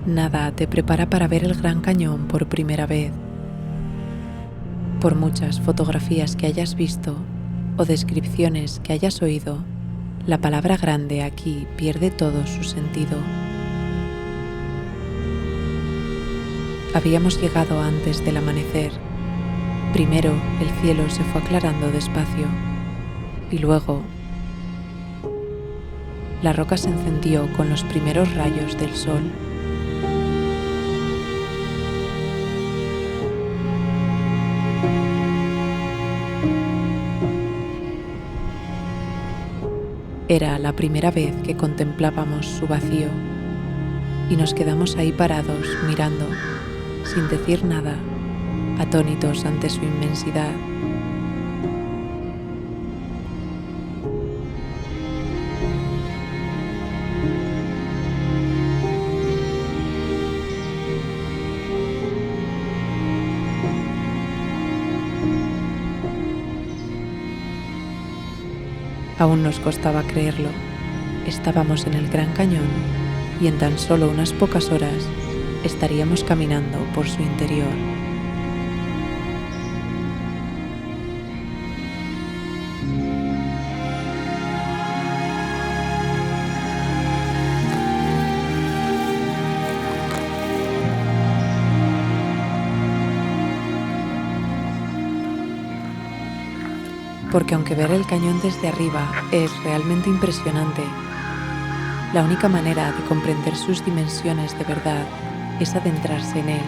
Nada te prepara para ver el Gran Cañón por primera vez. Por muchas fotografías que hayas visto o descripciones que hayas oído, la palabra grande aquí pierde todo su sentido. Habíamos llegado antes del amanecer. Primero el cielo se fue aclarando despacio y luego la roca se encendió con los primeros rayos del sol. Era la primera vez que contemplábamos su vacío y nos quedamos ahí parados mirando, sin decir nada, atónitos ante su inmensidad. Aún nos costaba creerlo. Estábamos en el Gran Cañón y en tan solo unas pocas horas estaríamos caminando por su interior. Porque aunque ver el cañón desde arriba es realmente impresionante, la única manera de comprender sus dimensiones de verdad es adentrarse en él,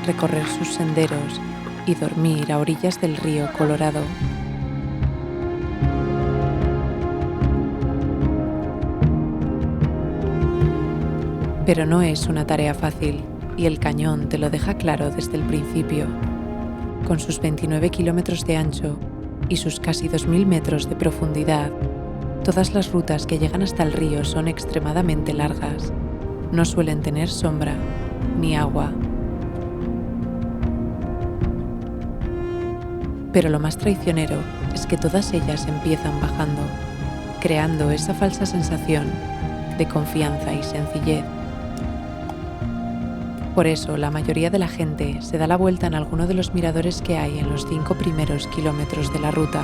recorrer sus senderos y dormir a orillas del río Colorado. Pero no es una tarea fácil y el cañón te lo deja claro desde el principio. Con sus 29 kilómetros de ancho y sus casi 2000 metros de profundidad, todas las rutas que llegan hasta el río son extremadamente largas. No suelen tener sombra ni agua. Pero lo más traicionero es que todas ellas empiezan bajando, creando esa falsa sensación de confianza y sencillez. Por eso, la mayoría de la gente se da la vuelta en alguno de los miradores que hay en los 5 primeros kilómetros de la ruta.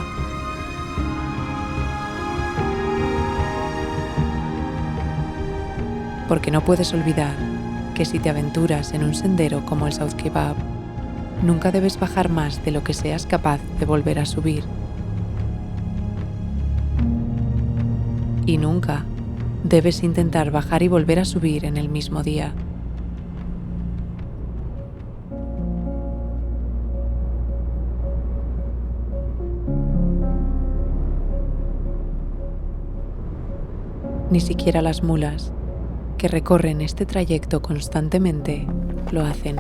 Porque no puedes olvidar que si te aventuras en un sendero como el South Kebab, nunca debes bajar más de lo que seas capaz de volver a subir. Y nunca debes intentar bajar y volver a subir en el mismo día. Ni siquiera las mulas, que recorren este trayecto constantemente, lo hacen.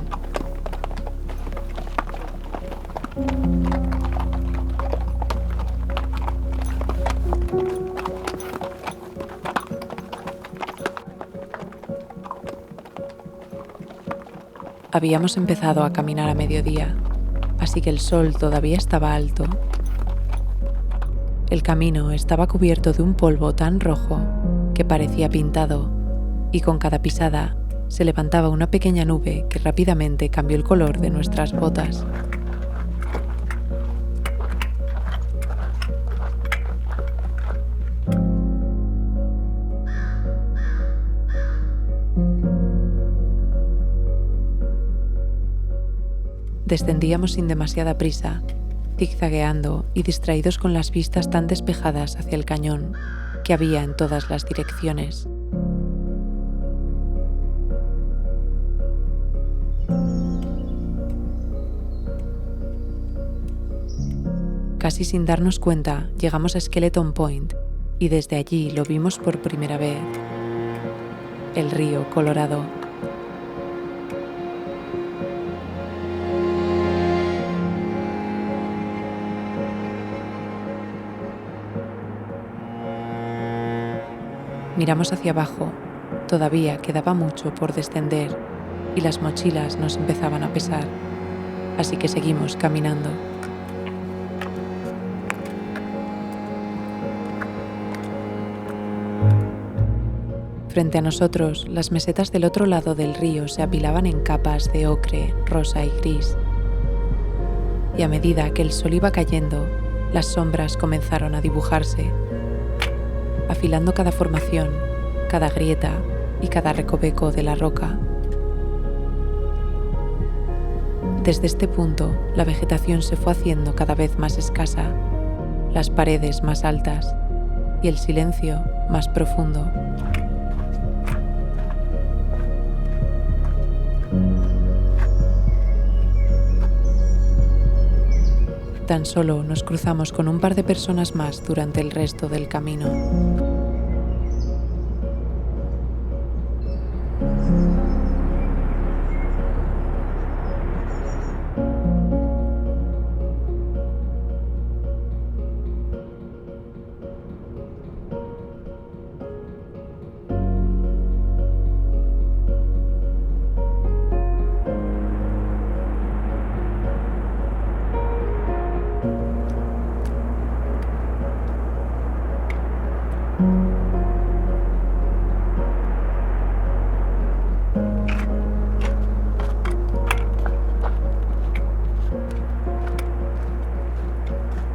Habíamos empezado a caminar a mediodía, así que el sol todavía estaba alto. El camino estaba cubierto de un polvo tan rojo que parecía pintado, y con cada pisada se levantaba una pequeña nube que rápidamente cambió el color de nuestras botas. Descendíamos sin demasiada prisa, zigzagueando y distraídos con las vistas tan despejadas hacia el cañón que había en todas las direcciones. Casi sin darnos cuenta, llegamos a Skeleton Point y desde allí lo vimos por primera vez. El río Colorado. Miramos hacia abajo. Todavía quedaba mucho por descender y las mochilas nos empezaban a pesar, así que seguimos caminando. Frente a nosotros, las mesetas del otro lado del río se apilaban en capas de ocre, rosa y gris. Y a medida que el sol iba cayendo, las sombras comenzaron a dibujarse, afilando cada formación, cada grieta y cada recoveco de la roca. Desde este punto, la vegetación se fue haciendo cada vez más escasa, las paredes más altas y el silencio más profundo. Tan solo nos cruzamos con un par de personas más durante el resto del camino.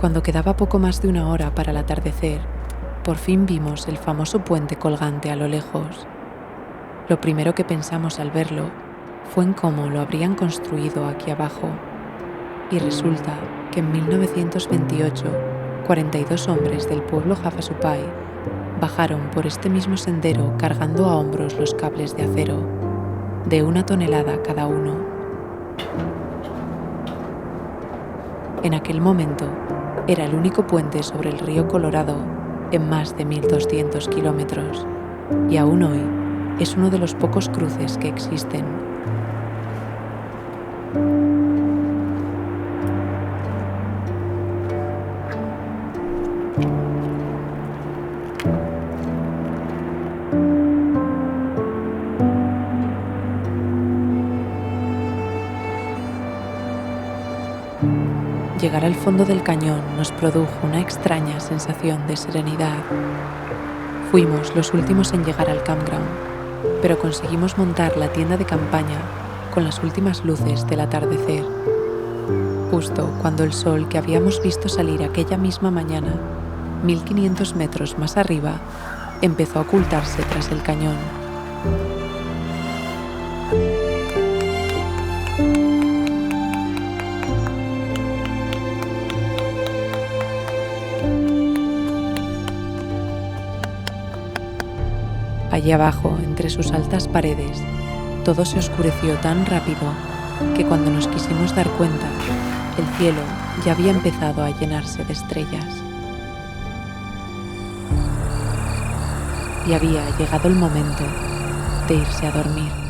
Cuando quedaba poco más de una hora para el atardecer, por fin vimos el famoso puente colgante a lo lejos. Lo primero que pensamos al verlo fue en cómo lo habrían construido aquí abajo. Y resulta que en 1928, 42 hombres del pueblo Havasupai bajaron por este mismo sendero cargando a hombros los cables de acero, de 1 tonelada cada uno. En aquel momento, era el único puente sobre el río Colorado en más de 1.200 kilómetros y aún hoy es uno de los pocos cruces que existen. Llegar al fondo del cañón nos produjo una extraña sensación de serenidad. Fuimos los últimos en llegar al campground, pero conseguimos montar la tienda de campaña con las últimas luces del atardecer, justo cuando el sol que habíamos visto salir aquella misma mañana, 1500 metros más arriba, empezó a ocultarse tras el cañón. Allí abajo, entre sus altas paredes, todo se oscureció tan rápido que cuando nos quisimos dar cuenta, el cielo ya había empezado a llenarse de estrellas. Y había llegado el momento de irse a dormir.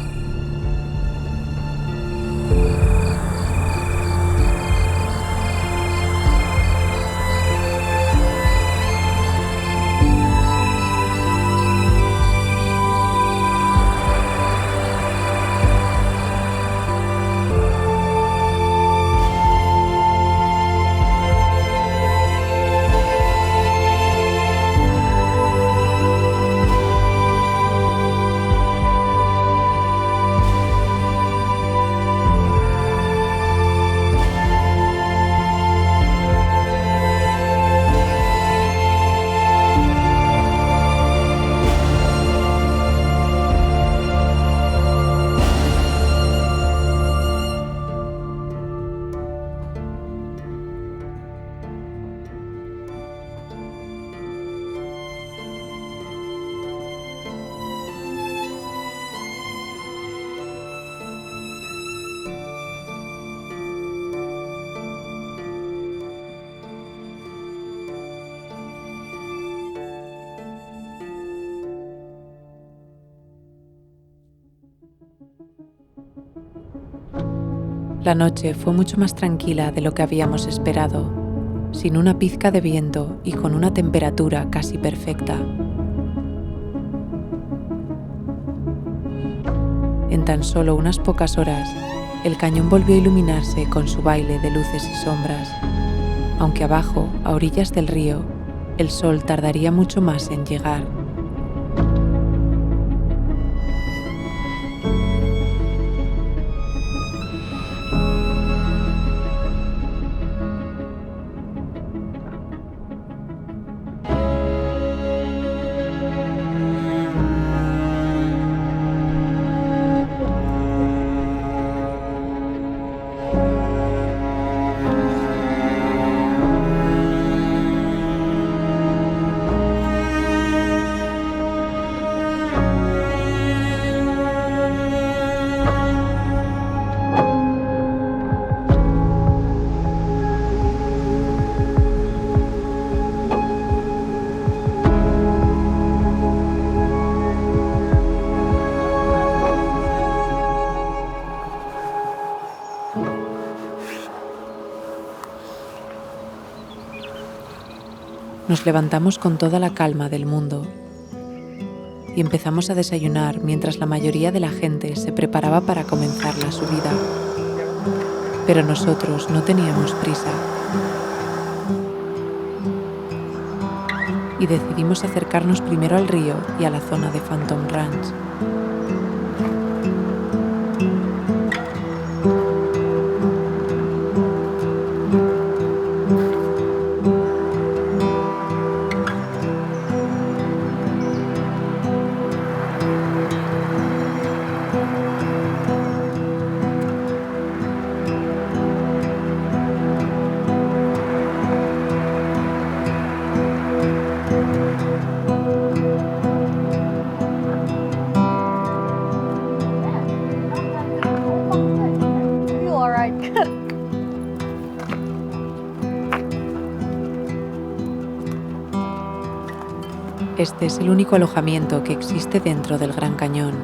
La noche fue mucho más tranquila de lo que habíamos esperado, sin una pizca de viento y con una temperatura casi perfecta. En tan solo unas pocas horas, el cañón volvió a iluminarse con su baile de luces y sombras, aunque abajo, a orillas del río, el sol tardaría mucho más en llegar. Nos levantamos con toda la calma del mundo y empezamos a desayunar mientras la mayoría de la gente se preparaba para comenzar la subida. Pero nosotros no teníamos prisa y decidimos acercarnos primero al río y a la zona de Phantom Ranch. Este es el único alojamiento que existe dentro del Gran Cañón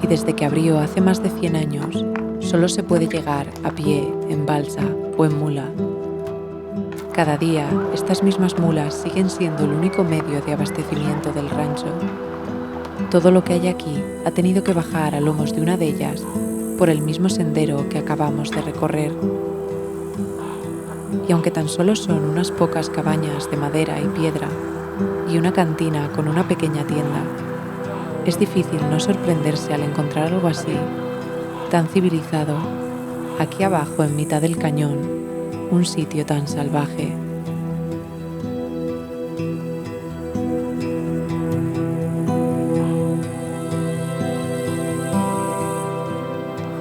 y desde que abrió hace más de 100 años solo se puede llegar a pie, en balsa o en mula. Cada día, estas mismas mulas siguen siendo el único medio de abastecimiento del rancho. Todo lo que hay aquí ha tenido que bajar a lomos de una de ellas por el mismo sendero que acabamos de recorrer. Y aunque tan solo son unas pocas cabañas de madera y piedra y una cantina con una pequeña tienda, es difícil no sorprenderse al encontrar algo así, tan civilizado, aquí abajo en mitad del cañón, un sitio tan salvaje.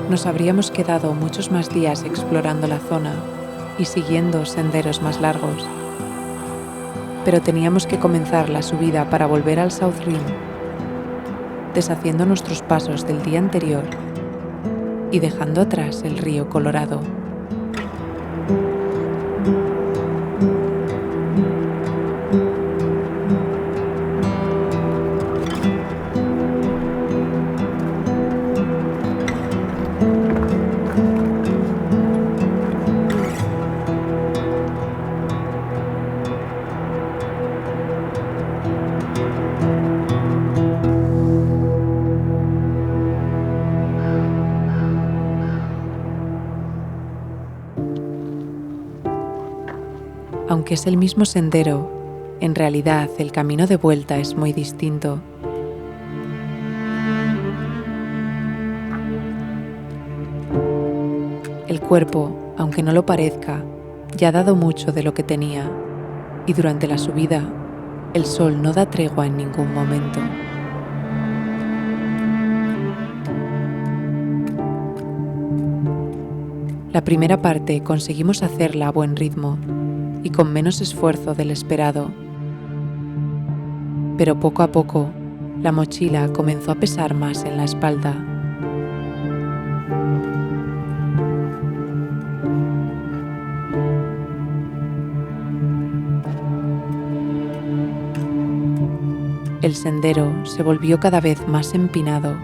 Nos habríamos quedado muchos más días explorando la zona y siguiendo senderos más largos, pero teníamos que comenzar la subida para volver al South Rim, deshaciendo nuestros pasos del día anterior y dejando atrás el río Colorado. Aunque es el mismo sendero, en realidad el camino de vuelta es muy distinto. El cuerpo, aunque no lo parezca, ya ha dado mucho de lo que tenía, y durante la subida, el sol no da tregua en ningún momento. La primera parte conseguimos hacerla a buen ritmo y con menos esfuerzo del esperado. Pero poco a poco, la mochila comenzó a pesar más en la espalda. El sendero se volvió cada vez más empinado,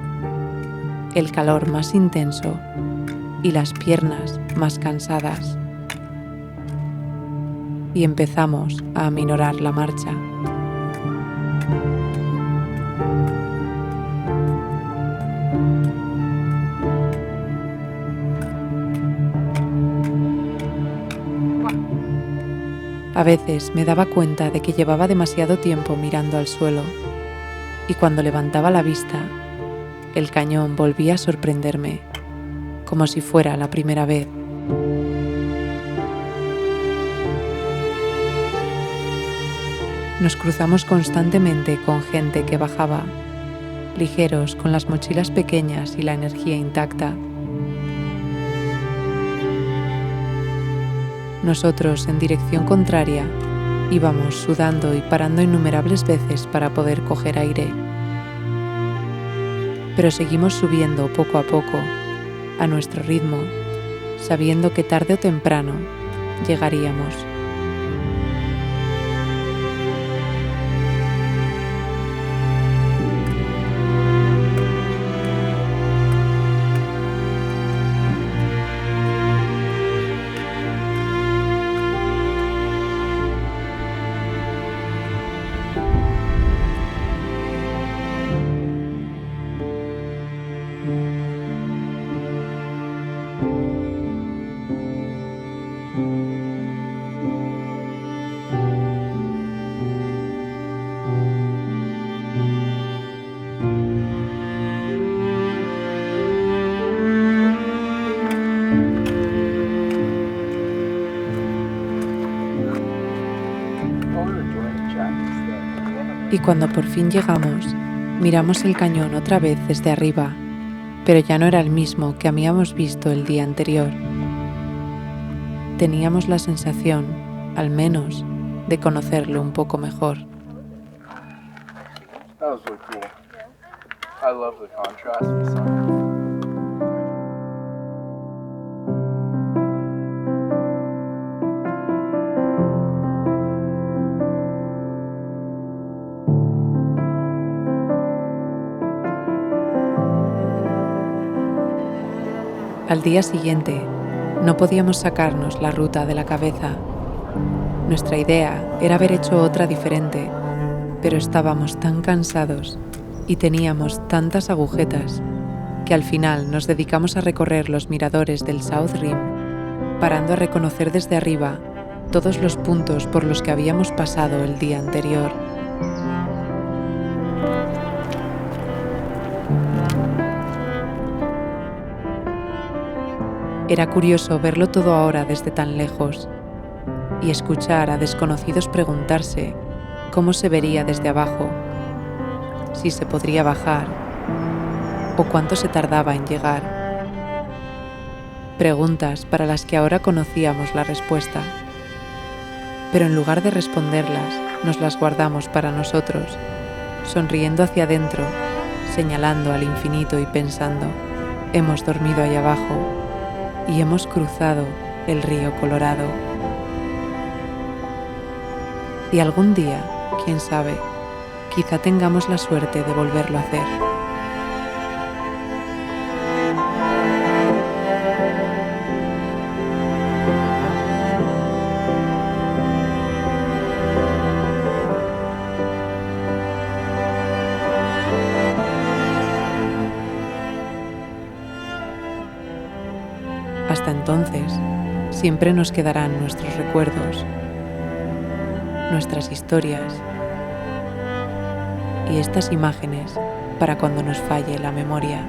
el calor más intenso y las piernas más cansadas. Y empezamos a aminorar la marcha. A veces me daba cuenta de que llevaba demasiado tiempo mirando al suelo, y cuando levantaba la vista, el cañón volvía a sorprenderme, como si fuera la primera vez. Nos cruzamos constantemente con gente que bajaba, ligeros, con las mochilas pequeñas y la energía intacta. Nosotros, en dirección contraria, íbamos sudando y parando innumerables veces para poder coger aire. Pero seguimos subiendo poco a poco, a nuestro ritmo, sabiendo que tarde o temprano llegaríamos. Y cuando por fin llegamos, miramos el cañón otra vez desde arriba, pero ya no era el mismo que habíamos visto el día anterior. Teníamos la sensación, al menos, de conocerlo un poco mejor. That was really cool. I love the contrast of the sun. Al día siguiente, no podíamos sacarnos la ruta de la cabeza. Nuestra idea era haber hecho otra diferente, pero estábamos tan cansados y teníamos tantas agujetas que al final nos dedicamos a recorrer los miradores del South Rim, parando a reconocer desde arriba todos los puntos por los que habíamos pasado el día anterior. Era curioso verlo todo ahora desde tan lejos y escuchar a desconocidos preguntarse cómo se vería desde abajo, si se podría bajar o cuánto se tardaba en llegar. Preguntas para las que ahora conocíamos la respuesta, pero en lugar de responderlas, nos las guardamos para nosotros, sonriendo hacia adentro, señalando al infinito y pensando: hemos dormido ahí abajo y hemos cruzado el río Colorado. Y algún día, quién sabe, quizá tengamos la suerte de volverlo a hacer. Hasta entonces, siempre nos quedarán nuestros recuerdos, nuestras historias y estas imágenes para cuando nos falle la memoria.